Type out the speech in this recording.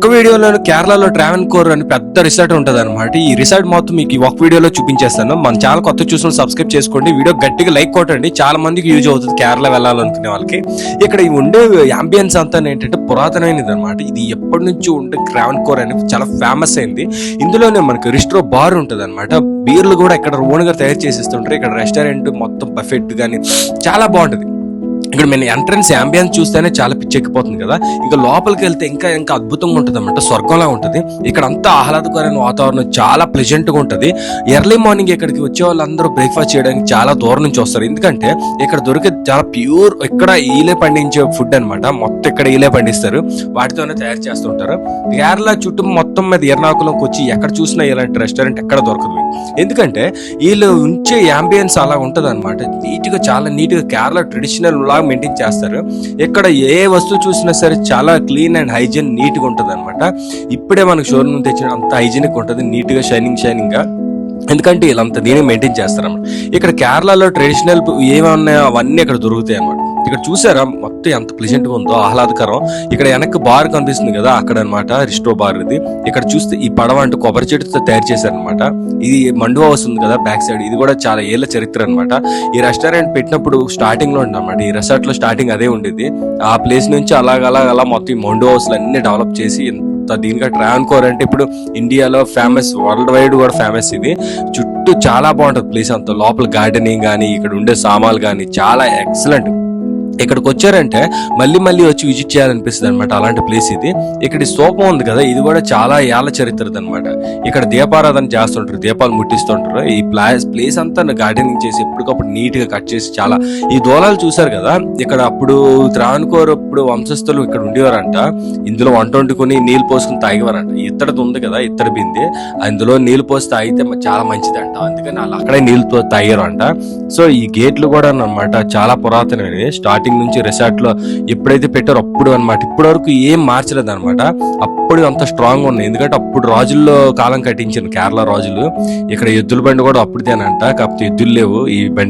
ఒక వీడియోలో కేరళలో ట్రావెన్కోర్ అని పెద్ద రిసార్ట్ ఉంటుంది అనమాట. ఈ రిసార్ట్ మొత్తం మీకు ఈ ఒక వీడియోలో చూపించేస్తాను. మన ఛానల్ కొత్త చూసిన సబ్స్క్రైబ్ చేసుకోండి, వీడియో గట్టిగా లైక్ కొట్టండి, చాలా మందికి యూజ్ అవుతుంది కేరళ వెళ్ళాలనుకునే వాళ్ళకి. ఇక్కడ ఈ ఉండే అంబియన్స్ అంతా ఏంటంటే పురాతనమైనది అనమాట. ఇది ఎప్పటి నుంచి ఉండే ట్రావెన్కోర్ అని చాలా ఫేమస్ అయింది. ఇందులోనే మనకి రిస్ట్రో బార్ ఉంటుంది అనమాట. బీర్లు కూడా ఇక్కడ ఓన్ గా తయారు చేసిస్తుంటారు. ఇక్కడ రెస్టారెంట్ మొత్తం బఫెట్ కానీ చాలా బాగుంటది. ఇక్కడ మేము ఎంట్రన్స్ అంబియన్స్ చూస్తేనే చాలా పిచ్చెక్కిపోతుంది కదా. ఇంకా లోపలికి వెళ్తే ఇంకా ఇంకా అద్భుతంగా ఉంటుంది అనమాట, స్వర్గంలా ఉంటుంది. ఇక్కడ అంతా ఆహ్లాదకరమైన వాతావరణం, చాలా ప్లెజెంట్ గా ఉంటుంది. ఎర్లీ మార్నింగ్ ఇక్కడికి వచ్చే వాళ్ళందరూ బ్రేక్ఫాస్ట్ చేయడానికి చాలా దూరం నుంచి వస్తారు. ఎందుకంటే ఇక్కడ దొరికే చాలా ప్యూర్, ఇక్కడ ఈలే పండించే ఫుడ్ అనమాట. మొత్తం ఇక్కడ ఈలే పండిస్తారు, వాటితోనే తయారు చేస్తుంటారు. కేరళ చుట్టూ మొత్తం మీద ఎర్నాకులంకి వచ్చి ఎక్కడ చూసినా ఇలాంటి రెస్టారెంట్ ఎక్కడ దొరకదు. ఎందుకంటే వీళ్ళు ఉంచే అంబియన్స్ అలా ఉంటది అనమాట. నీట్ గా, చాలా నీట్ గా కేరళ ట్రెడిషనల్ లాగా మెయింటైన్ చేస్తారు. ఇక్కడ ఏ వస్తువు చూసినా సరే చాలా క్లీన్ అండ్ హైజీన్ నీట్ గా ఉంటది అనమాట. ఇప్పుడే మనకు షోరూమ్ తెచ్చిన అంత హైజీనిక్ ఉంటుంది, నీట్ గా షైనింగ్ గా. ఎందుకంటే వీళ్ళంతా దీన్ని మెయింటైన్ చేస్తారన్నమాట. ఇక్కడ కేరళలో ట్రెడిషనల్ ఏమన్నాయో అవన్నీ ఇక్కడ దొరుకుతాయి అనమాట. ఇక్కడ చూసారా మొత్తం ఎంత ప్లెజెంట్ గా ఉందో, ఆహ్లాదకరం. ఇక్కడ వెనక్కి బార్ కనిపిస్తుంది కదా, అక్కడ అనమాట రిస్ట్రో బార్. ఇది ఇక్కడ చూస్తే ఈ పడవ అంటూ కొబ్బరి చెట్టుతో తయారు చేశారనమాట. ఇది మండు హౌస్ ఉంది కదా బ్యాక్ సైడ్, ఇది కూడా చాలా ఏళ్ల చరిత్ర అనమాట. ఈ రెస్టారెంట్ పెట్టినప్పుడు స్టార్టింగ్ లో ఉండమాట, ఈ రిసార్ట్ లో స్టార్టింగ్ అదే ఉండేది. ఆ ప్లేస్ నుంచి అలా మొత్తం ఈ మండు హౌస్ అన్ని డెవలప్ చేసి దీనిగా ట్రావెన్కోర్ అంటే ఇప్పుడు ఇండియాలో ఫేమస్, వరల్డ్ వైడ్ కూడా ఫేమస్. ఇది చుట్టూ చాలా బాగుంటది ప్లేస్ అంతా. లోపల గార్డెనింగ్ కానీ, ఇక్కడ ఉండే సామాన్లు కానీ చాలా ఎక్సలెంట్. ఇక్కడికి వచ్చారంటే మళ్ళీ వచ్చి విజిట్ చేయాలనిపిస్తుంది అనమాట, అలాంటి ప్లేస్ ఇది. ఇక్కడ స్తూపం ఉంది కదా, ఇది కూడా చాలా ఏళ్ల చరిత్రది అనమాట. ఇక్కడ దీపారాధన చేస్తుంటారు, దీపాలు ముట్టిస్తుంటారు. ఈ ప్లేస్ అంతా గార్డెనింగ్ చేసి ఎప్పటికప్పుడు నీట్ గా కట్ చేసి చాలా. ఈ దూలాలు చూసారు కదా, ఇక్కడ అప్పుడు ట్రావెన్కోర్ అప్పుడు వంశస్థులు ఇక్కడ ఉండేవారంట. ఇందులో వంట వండుకొని నీళ్ళు పోసుకుని తాగేవారంట. ఇత్తడిది ఉంది కదా, ఇత్తడి బింది, అందులో నీళ్ళు పోసి తాగితే చాలా మంచిదంట. అందుకని వాళ్ళు అక్కడే నీళ్ళతో తాగారు అంట. సో ఈ గేట్లు కూడా అనమాట చాలా పురాతనమైనవి. స్టార్టింగ్ నుంచి రిసార్ట్ లో ఎప్పుడైతే పెట్టారో అప్పుడు అనమాట, ఇప్పటి వరకు ఏం మార్చలేదు అనమాట. అప్పుడు అంత స్ట్రాంగ్ ఉన్నాయి. ఎందుకంటే అప్పుడు రాజుల్లో కాలం కట్టించారు కేరళ రాజులు. ఇక్కడ ఎద్దుల బండి కూడా అప్పుడుదేనంట, కాకపోతే ఎద్దులు లేవు ఈ బండి.